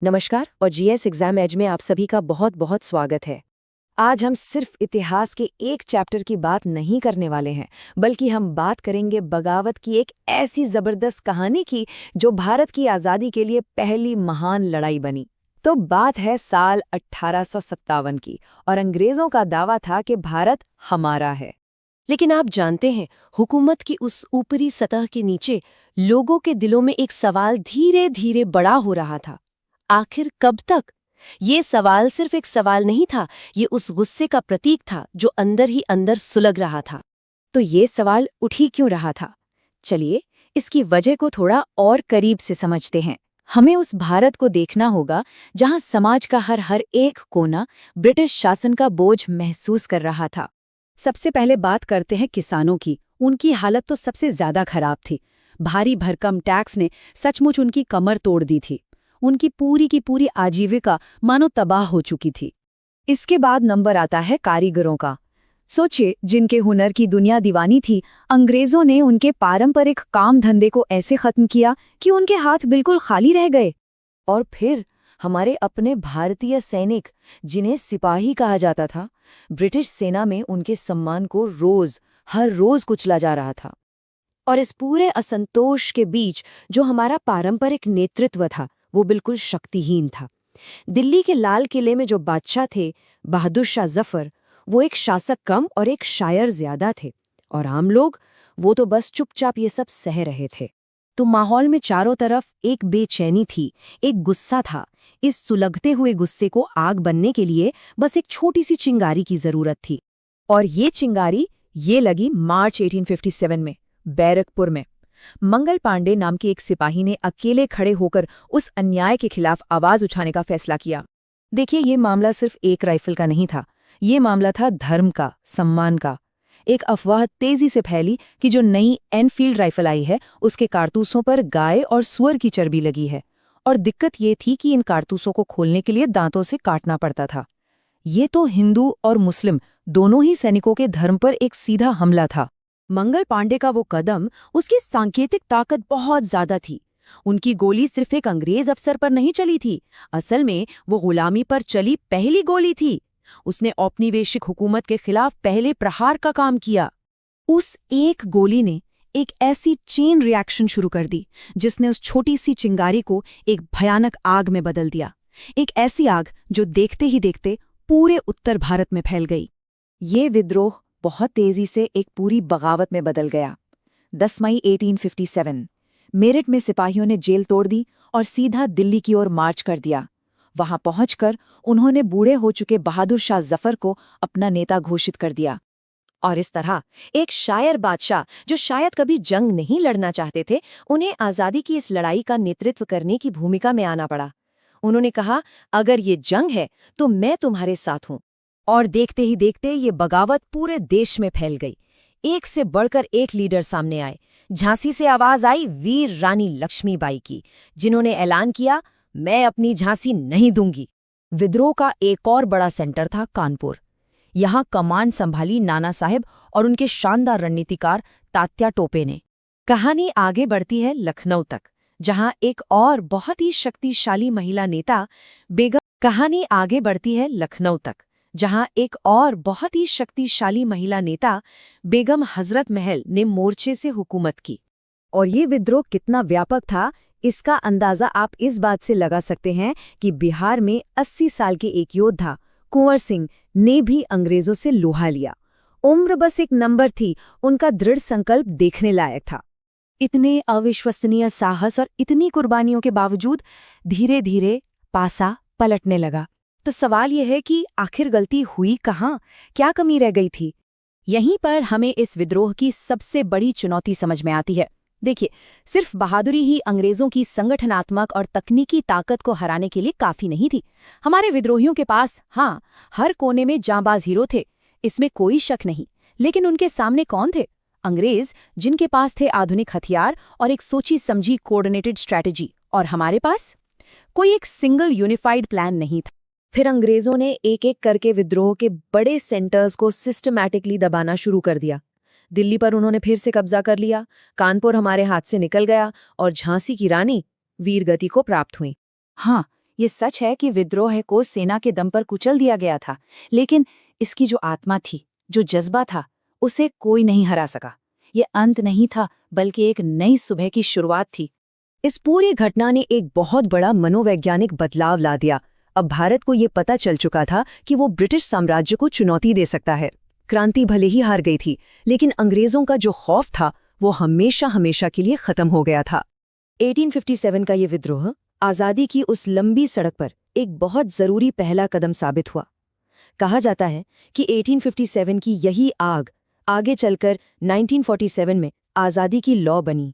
नमस्कार और GS exam as में आप सभी का बहुत बहुत स्वागत है। आज हम सिर्फ इतिहास के एक चैप्टर की बात नहीं करने वाले हैं, बल्कि हम बात करेंगे बगावत की एक ऐसी जबरदस्त कहानी की जो भारत की आज़ादी के लिए पहली महान लड़ाई बनी। तो बात है साल 1857 की और अंग्रेज़ों का दावा था कि भारत हमारा है। लेकिन आप जानते हैं, हुकूमत की उस ऊपरी सतह के नीचे लोगों के दिलों में एक सवाल धीरे धीरे बड़ा हो रहा था। आखिर कब तक? ये सवाल सिर्फ एक सवाल नहीं था, ये उस गुस्से का प्रतीक था जो अंदर ही अंदर सुलग रहा था। तो ये सवाल उठ ही क्यों रहा था? चलिए इसकी वजह को थोड़ा और करीब से समझते हैं। हमें उस भारत को देखना होगा जहां समाज का हर एक कोना ब्रिटिश शासन का बोझ महसूस कर रहा था। सबसे पहले बात करते हैं किसानों की। उनकी हालत तो सबसे ज्यादा खराब थी। भारी भरकम टैक्स ने सचमुच उनकी कमर तोड़ दी थी। उनकी पूरी की पूरी आजीविका मानो तबाह हो चुकी थी। इसके बाद नंबर आता है कारीगरों का। सोचिए, जिनके हुनर की दुनिया दीवानी थी, अंग्रेजों ने उनके पारंपरिक काम धंधे को ऐसे खत्म किया कि उनके हाथ बिल्कुल खाली रह गए। और फिर हमारे अपने भारतीय सैनिक, जिन्हें सिपाही कहा जाता था, ब्रिटिश सेना में उनके सम्मान को हर रोज कुचला जा रहा था। और इस पूरे असंतोष के बीच जो हमारा पारंपरिक नेतृत्व था, वो बिल्कुल शक्तिहीन था। दिल्ली के लाल किले में जो बादशाह थे, बहादुर शाह जफर, वो एक शासक कम और एक शायर ज्यादा थे। और आम लोग, वो तो बस चुपचाप ये सब सह रहे थे। तो माहौल में चारों तरफ एक बेचैनी थी, एक गुस्सा था। इस सुलगते हुए गुस्से को आग बनने के लिए बस एक छोटी सी चिंगारी की जरूरत थी। और ये चिंगारी ये लगी मार्च 1857 में बैरकपुर में। मंगल पांडे नाम के एक सिपाही ने अकेले खड़े होकर उस अन्याय के खिलाफ आवाज उठाने का फैसला किया। देखिए, ये मामला सिर्फ एक राइफल का नहीं था, ये मामला था धर्म का, सम्मान का। एक अफवाह तेजी से फैली कि जो नई एनफील्ड राइफल आई है, उसके कारतूसों पर गाय और सुअर की चर्बी लगी है। और दिक्कत ये थी कि इन कारतूसों को खोलने के लिए दांतों से काटना पड़ता था। ये तो हिंदू और मुस्लिम दोनों ही सैनिकों के धर्म पर एक सीधा हमला था। मंगल पांडे का वो कदम, उसकी सांकेतिक ताकत बहुत ज्यादा थी। उनकी गोली सिर्फ एक अंग्रेज अफसर पर नहीं चली थी, असल में वो गुलामी पर चली पहली गोली थी। उसने औपनिवेशिक हुकूमत के खिलाफ पहले प्रहार का काम किया। उस एक गोली ने एक ऐसी चेन रिएक्शन शुरू कर दी जिसने उस छोटी सी चिंगारी को एक भयानक आग में बदल दिया। एक ऐसी आग जो देखते ही देखते पूरे उत्तर भारत में फैल गई। ये विद्रोह बहुत तेजी से एक पूरी बगावत में बदल गया। 10 मई 1857 मेरठ में सिपाहियों ने जेल तोड़ दी और सीधा दिल्ली की ओर मार्च कर दिया। वहां पहुंचकर उन्होंने बूढ़े हो चुके बहादुर शाह जफर को अपना नेता घोषित कर दिया। और इस तरह एक शायर बादशाह, जो शायद कभी जंग नहीं लड़ना चाहते थे, उन्हें आज़ादी की इस लड़ाई का नेतृत्व करने की भूमिका में आना पड़ा। उन्होंने कहा, अगर ये जंग है तो मैं तुम्हारे साथ हूं। और देखते ही देखते ये बगावत पूरे देश में फैल गई। एक से बढ़कर एक लीडर सामने आए। झांसी से आवाज आई वीर रानी लक्ष्मीबाई की, जिन्होंने ऐलान किया, मैं अपनी झांसी नहीं दूंगी। विद्रोह का एक और बड़ा सेंटर था कानपुर। यहाँ कमान संभाली नाना साहेब और उनके शानदार रणनीतिकार तात्या टोपे ने। कहानी आगे बढ़ती है लखनऊ तक, जहाँ एक और बहुत ही शक्तिशाली महिला नेता बेगम हजरत महल ने मोर्चे से हुकूमत की। और ये विद्रोह कितना व्यापक था, इसका अंदाजा आप इस बात से लगा सकते हैं कि बिहार में 80 साल के एक योद्धा कुंवर सिंह ने भी अंग्रेजों से लोहा लिया। उम्र बस एक नंबर थी, उनका दृढ़ संकल्प देखने लायक था। इतने अविश्वसनीय साहस और इतनी कुर्बानियों के बावजूद धीरे धीरे पासा पलटने लगा। तो सवाल यह है कि आखिर गलती हुई कहाँ, क्या कमी रह गई थी? यहीं पर हमें इस विद्रोह की सबसे बड़ी चुनौती समझ में आती है। देखिए, सिर्फ बहादुरी ही अंग्रेजों की संगठनात्मक और तकनीकी ताकत को हराने के लिए काफी नहीं थी। हमारे विद्रोहियों के पास, हाँ, हर कोने में जांबाज हीरो थे, इसमें कोई शक नहीं। लेकिन उनके सामने कौन थे? अंग्रेज, जिनके पास थे आधुनिक हथियार और एक सोची समझी कोऑर्डिनेटेड स्ट्रैटेजी। और हमारे पास कोई एक सिंगल यूनिफाइड प्लान नहीं था। फिर अंग्रेजों ने एक एक करके विद्रोह के बड़े सेंटर्स को सिस्टमैटिकली दबाना शुरू कर दिया। दिल्ली पर उन्होंने फिर से कब्जा कर लिया, कानपुर हमारे हाथ से निकल गया और झांसी की रानी वीरगति को प्राप्त हुई। हाँ, ये सच है कि विद्रोह को सेना के दम पर कुचल दिया गया था, लेकिन इसकी जो आत्मा थी, जो जज्बा था, उसे कोई नहीं हरा सका। ये अंत नहीं था, बल्कि एक नई सुबह की शुरुआत थी। इस पूरी घटना ने एक बहुत बड़ा मनोवैज्ञानिक बदलाव ला दिया। अब भारत को ये पता चल चुका था कि वो ब्रिटिश साम्राज्य को चुनौती दे सकता है। क्रांति भले ही हार गई थी, लेकिन अंग्रेजों का जो खौफ था वो हमेशा हमेशा के लिए खत्म हो गया था। 1857 का ये विद्रोह आज़ादी की उस लंबी सड़क पर एक बहुत ज़रूरी पहला कदम साबित हुआ। कहा जाता है कि 1857 की यही आग आगे चलकर 1947 में आज़ादी की लॉ बनी।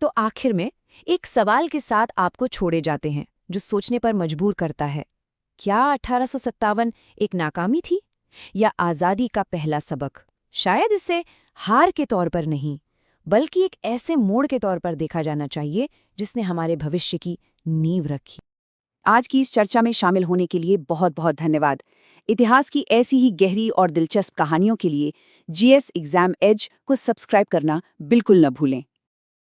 तो आखिर में एक सवाल के साथ आपको छोड़े जाते हैं जो सोचने पर मजबूर करता है। क्या 1857 एक नाकामी थी या आज़ादी का पहला सबक? शायद इसे हार के तौर पर नहीं, बल्कि एक ऐसे मोड़ के तौर पर देखा जाना चाहिए जिसने हमारे भविष्य की नींव रखी। आज की इस चर्चा में शामिल होने के लिए बहुत बहुत धन्यवाद। इतिहास की ऐसी ही गहरी और दिलचस्प कहानियों के लिए GS एग्जाम एज को सब्सक्राइब करना बिल्कुल न भूलें।